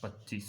25،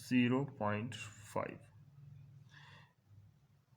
0.5،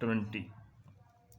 20،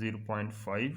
0.5،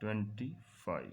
25،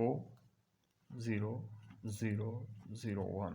O0001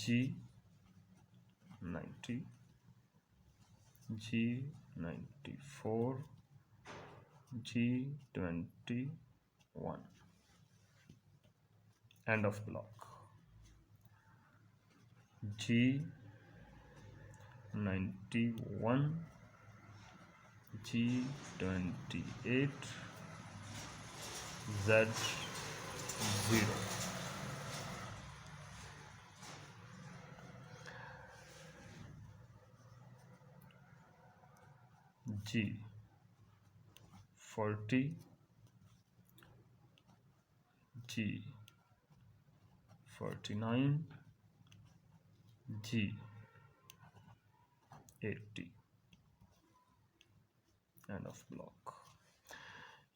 G90 G94 G21 end of block. G91 G28 Z0. G40 G49 G80 end of block.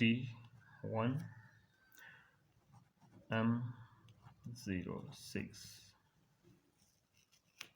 T1 M06,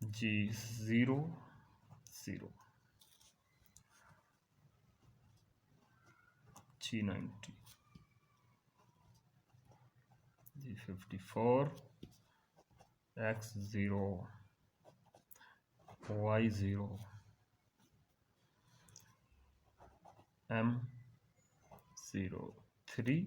G00 G90 G54 X0 Y0 M03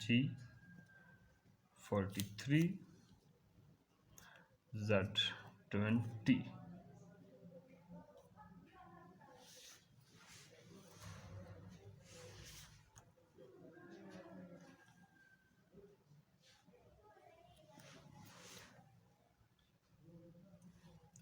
G43 Z20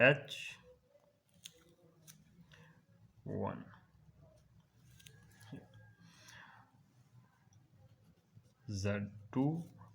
H1 Z2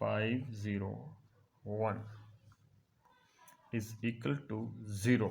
/501 is equal to 0.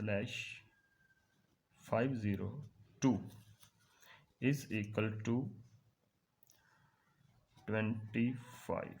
/502 is equal to 25.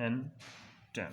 N10,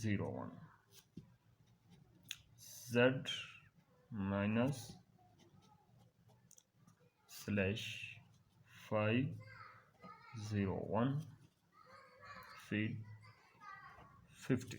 G01 Z minus /501 feed 50.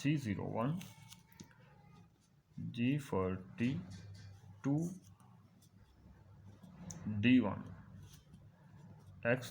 G01 G42 D1, X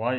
Y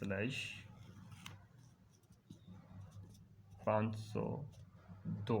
/502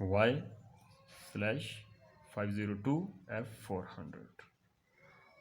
Y/502 F400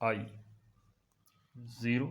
I 0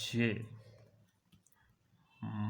J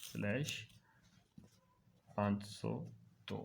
/502,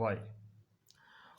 Y,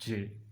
J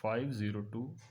502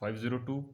502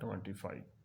25.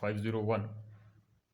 501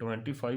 25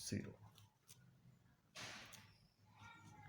0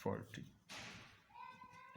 40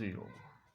0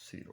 0.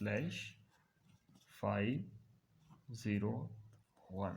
/501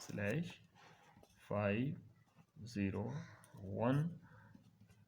/501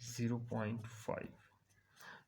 0.5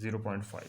0.5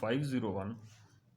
501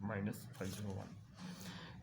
-501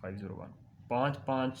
501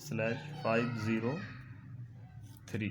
/503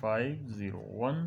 /501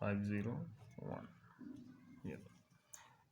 /501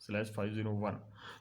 /501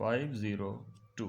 502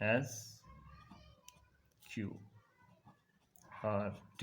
SQRT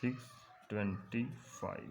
625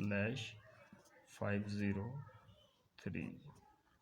/503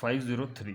503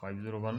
501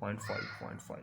0.5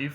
if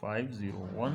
501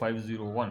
501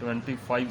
25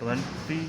24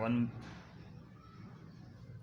1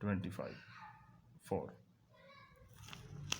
25 4۔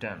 10،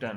10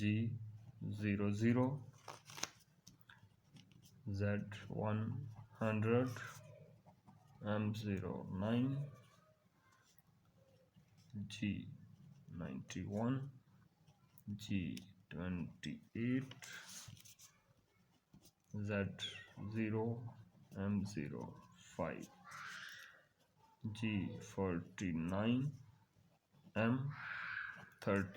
G00 Z100 M09 G91 G28 Z0 M05 G49 M30۔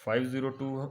502